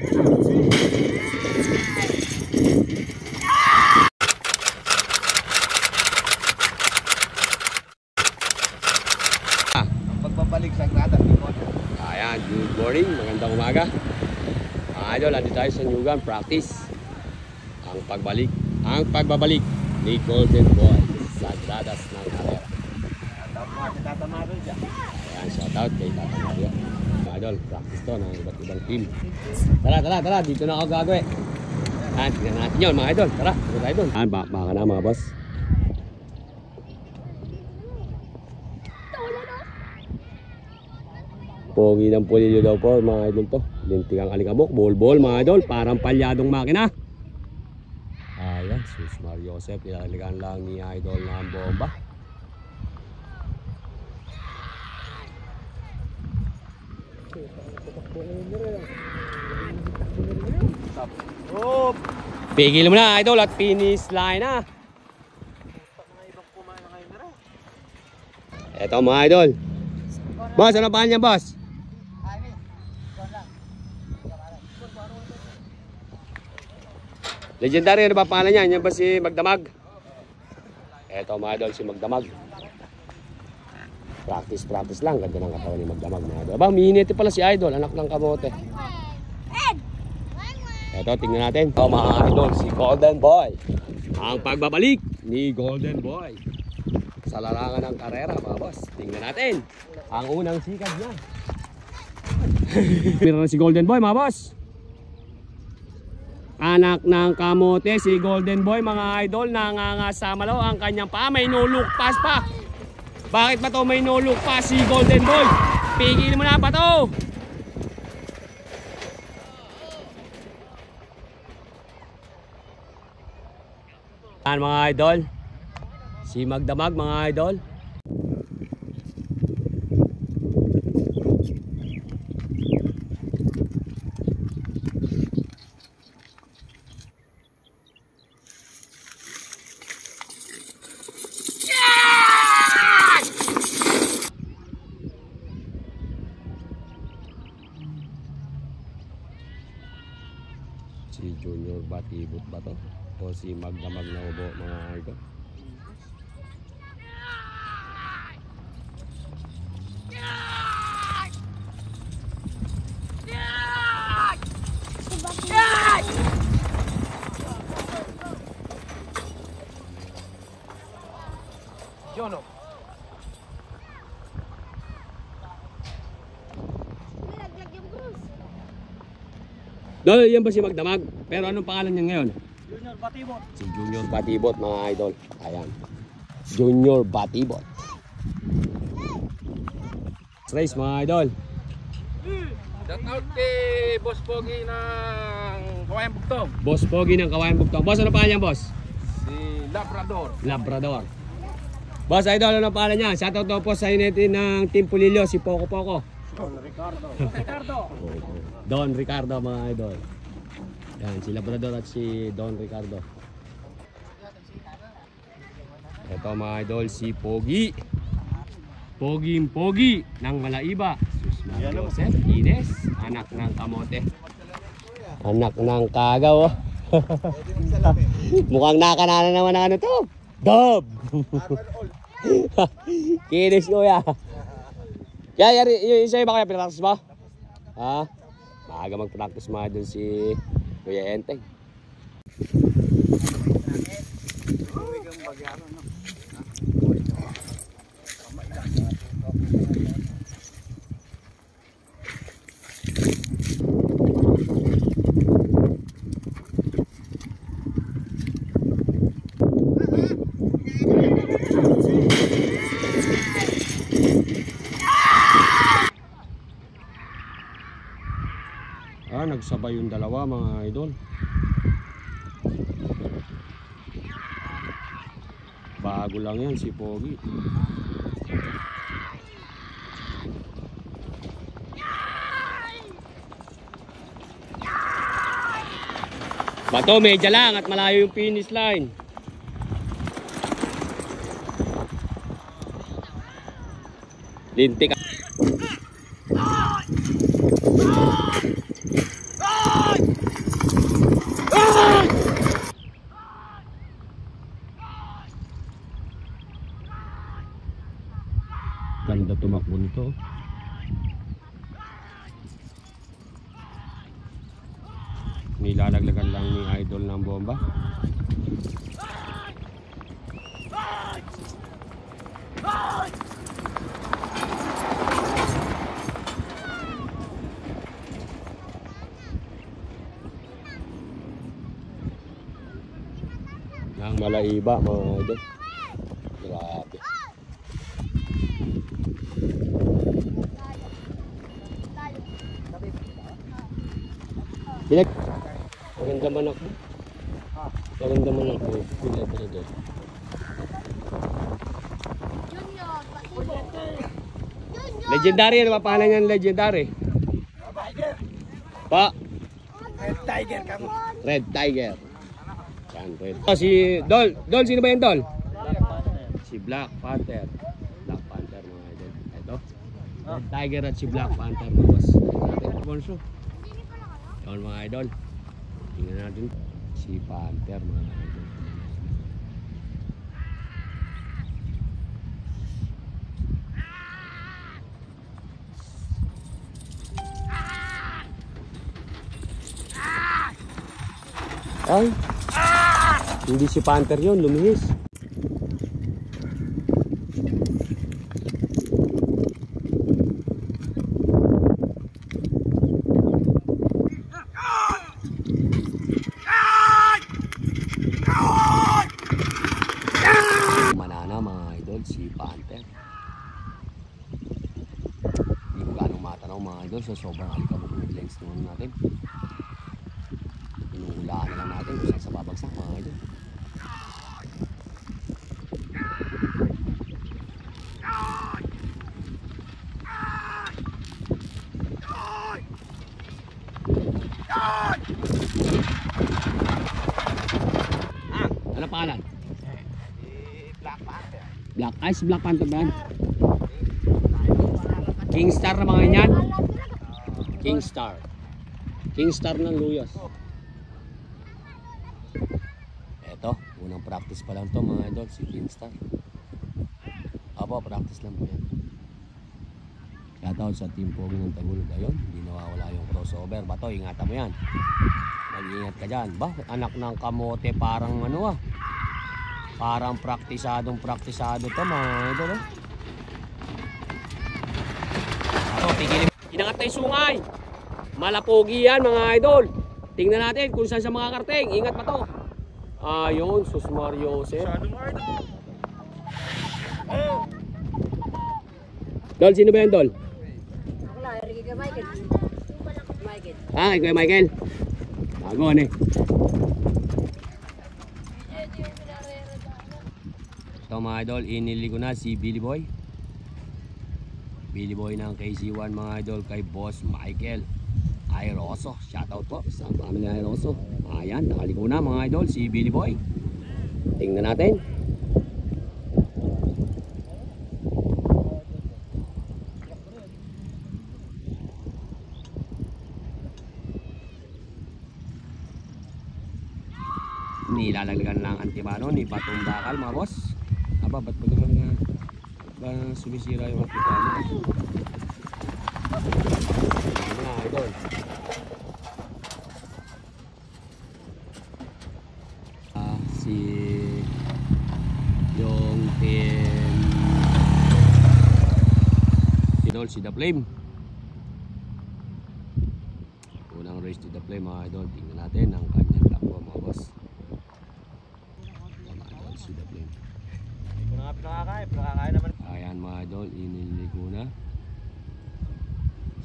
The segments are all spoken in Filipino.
Pagbabalik sa Grata Bicol. Ayan, good morning, magandang umaga. Mga idol, andito tayo sa Nyugan practice. Ang pagbabalik ni Golden Boy sa gradas ng karera. Tata Mario dyan. Ayan, shout out kay Tata Mario. Mga idol, practice to ng iba't ibang team. Tara, dito na ako gagawin. Ayan, tingnan natin yun mga idol. Tara, dito tayo dun. Ayan, baka na mga boss. Pogi ng pulilyo daw po mga idol to. Lintigang alikabok, bol mga idol. Parang palyadong makina. Ayan, sus Mario Joseph. Nilaligan lang ni idol na ang bomba. Pigil mo na idol at finish line na. Eto mga idol. Boss, ano pa niya boss? Legendary, ano ba pangalan niya? Yan ba si Magdamag? Eto mga idol, si Magdamag. Practice lang. Ganda ng katawan ni Magdamag mga idol. Aba, mihiniti pala si idol, anak ng kamote. Eto, tingnan natin. Ito mga idol, si Golden Boy. Ang pagbabalik ni Golden Boy sa larangan ng karera mga boss. Tingnan natin ang unang sikat niya. Meron na si Golden Boy mga boss. Anak ng kamote si Golden Boy mga idol. Nangangasamalaw ang kanyang paa. May nulukpas pa. Bakit ba to may nulukpas si Golden Boy? Pigil mo na pa to. Yan mga idol, si Magdamag mga idol. Si Junior Batibot ba to? O si Magdamag na ubo mga idol? Jono. No, yan ba si Magdamag? Pero anong pangalan niya ngayon? Junior Batibot. Si Junior Batibot mga idol. Ayan. Junior Batibot. Race mga idol. Shout out kay Boss Pogi ng Kawayan Bugtong. Boss Pogi ng Kawayan Bugtong. Boss, ano pangalan niya boss? Si Labrador. Labrador. Boss idol, ano pangalan niya? Shoutout daw po sa inete ng Team Pulilyo, si Poco. Don Ricardo. Don Ricardo mga idol. Yan, si Labrador at si Don Ricardo. Ito mga idol, si Pogi. Pogi ng Malaiba. Susman Joseph Ines, anak ng kamote. Anak ng kagaw. Mukhang nakanana naman ang ano to. Dob! Kinis ko ya. Kaya yung isa ba kaya pinapraktis mo? Ha? Maaga mag-practice mga idol si Kuya Enteng. Nagsabay yung dalawa mga idol. Bago lang yan si Pogi. Bato, medya lang at malayo yung finish line. Lintik. Nilalaglagan lang ni Idol ng bomba. Yang malaiba mga idol. Grabe. Bilag. Maganda man ako. Maganda man ako. Bilag na doon. Legendary, ano ba pangalan niyan? Legendary. Pa. Red Tiger ka mo. Red Tiger. Yan, red. Si Dol. Dol, sino ba yan, Dol? Si Black Panther. Black Panther mga idol. Ito. Red Tiger at si Black Panther mga boss. Sponsor. Yan mga idol. Tingnan natin si Panther mga idol. Ay, hindi si Panther yun, lumihis. Manana mga idol, si Panther. Hindi ko gano'ng matanaw mga idol sa sobrang alikabok ng lens naman natin. Inuhulaan na lang natin kung saan sa babagsak mga idol. Ano pangalan? Black Panther. Black Ice, Black Panther ba yan? Kingstar na mga yan? Kingstar. Kingstar ng Luyas. Eto, unang practice pa lang to mga idol, si Kingstar. Apo, practice lang po yan. Shoutout sa Team Pogi ng Tagulog. Ayun, hindi nawawala yung crossover. Bato, ingatan mo yan. Mag-iingat ka dyan. Ba, anak ng kamote parang ano ah. Parang praktisado to mga idol. Bato, tigilin. Inangat na yung sungay. Malapogi yan mga idol. Tingnan natin kung saan sa mga karteng. Ingat pa to. Ayun, sus Mario Jose. Dol, sino ba yan, Dol? Ako lang, Ricky kay Michael. Michael. Kay Michael. Bago eh. Ito mga idol, inili ko na si Billy Boy. Billy Boy ng KC1 mga idol kay Boss Michael Airoso. Shoutout po sa family Airoso. Ayan, nakaliko na mga idol si Billy Boy. Tingnan natin. Nilalagyan lang antibano ni Patong Bakal mga boss. Aba, ba't ba sumisira yung antibano? Mga idol. Si yung team idol, si The Flame. Unang race to The Flame mga idol. Tingnan natin ang kanyang takbo mga boss. Si The Flame. Hindi ko na nga pinakakain naman. Ayan mga idol, iniligo na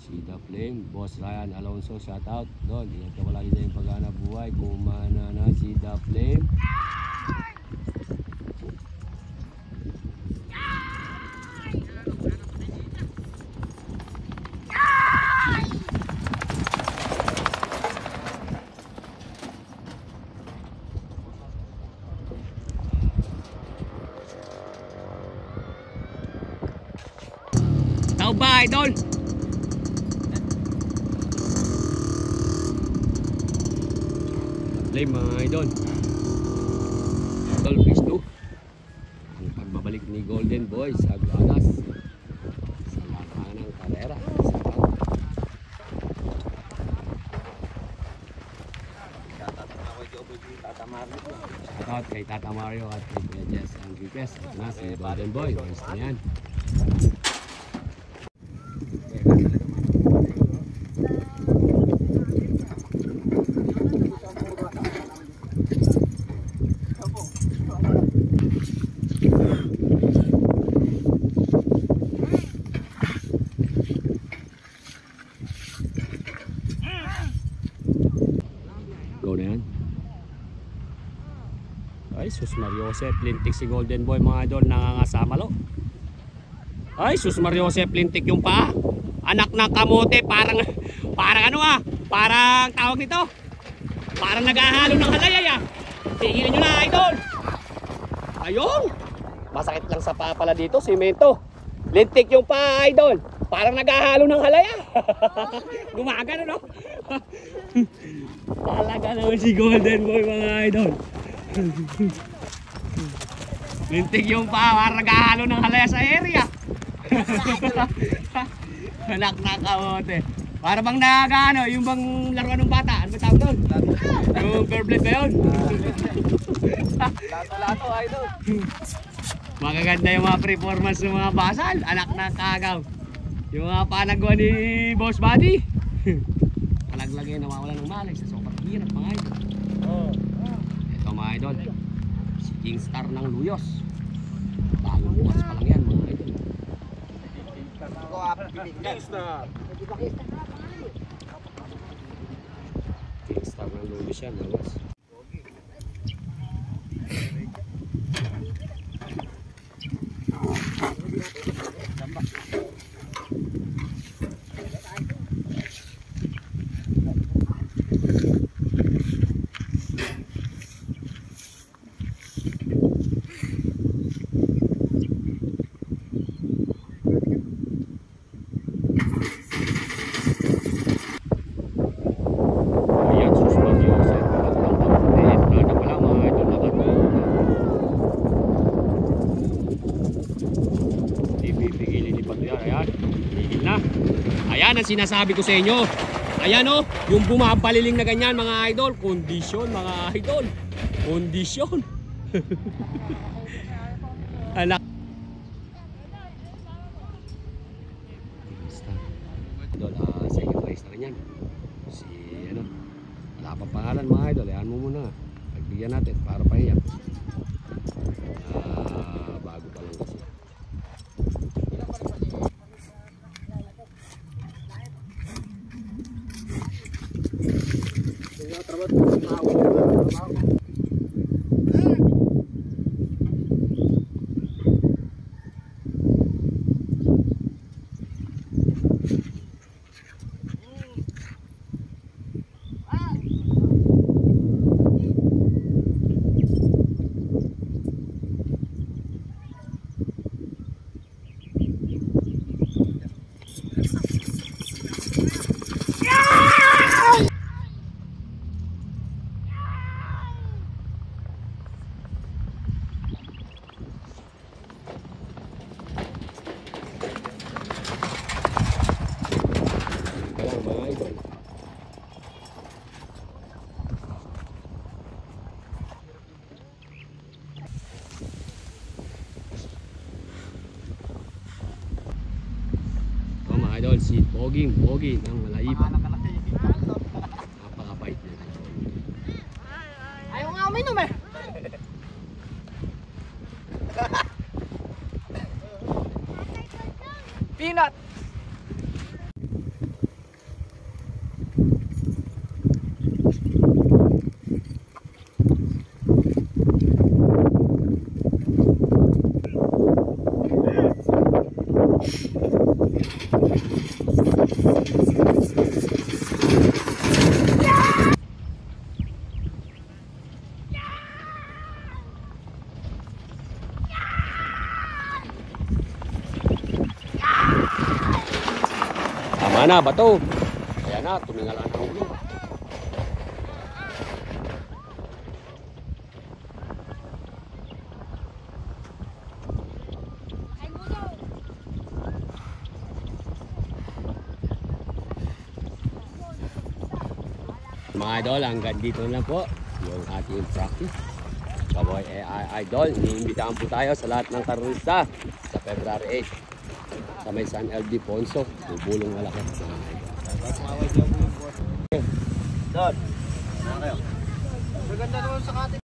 si The Flame. Boss Ryan Alonso, shout out doon. Ingat ka palagi sa yung paghanap buhay. Kumana na si The Flame. Tao ba idol? Play mga idol. Idol phase 2. Ang pagbabalik ni Golden Boy sa Aguadas sa lapangan ng karera. out kay Tata Mario at kay Kuya Jess ang request. Ito na si Golden Boy. Gusto na yan. Go na yan. Ay, sus Mariosep, lintik si Golden Boy mga idol, nangangasamalo. Ay, sus Mariosep, lintik yung paa. Anak ng kamote, parang ano parang tawag nito. Parang naghahalo ng halayay ah. Tingin nyo na idol. Ayun. Masakit lang sa paa pala dito, simento. Lintik yung paa idol. Parang naghahalo ng halaya. Gumagano no? Talaga naman si Golden Boy mga idol. Lintik yung paa, parang naghahalo ng halaya sa area. Anak na kamote. Para bang nagano, yung bang laruan ng bata. Ano ba tawag doon? Yung Beyblade ba yun? Lato-lato, idol. Magaganda yung mga performance ng mga basal. Anak na kagaw. Yung mga panagawa ni Boss Buddy. Palaglag yun, nawawala ng malay sa sobrang hirap mga idol. Ito mga idol, si King Star ng Luyos. Bagong bukas pa lang yan mga idol. King Star ng Luyos yan mga boss. Ayan ang sinasabi ko sa inyo. Ayan o, yung bumabaliling na ganyan mga idol. Kondisyon mga idol. Kondisyon. Anak. Idol, second race na rin yan. Si ano, wala pa pangalan mga idol. Ayan mo muna. Pagbigyan natin para pahiyak. Bago pa lang kasi. Idol, si Pogi ng Malaiba. Napakabait niya. Ayaw nga uminom eh. Peanut. Tama na, bato. Ayan na, tumingalan ang ulo. Mga idol, hanggang dito na po yung ating practice. Kaboy Idol, iniimbitahan po tayo sa lahat ng karurista sa February 8 sa may San Ildefonso, Bulong Malaki. Doon. Maganda naman sa kati.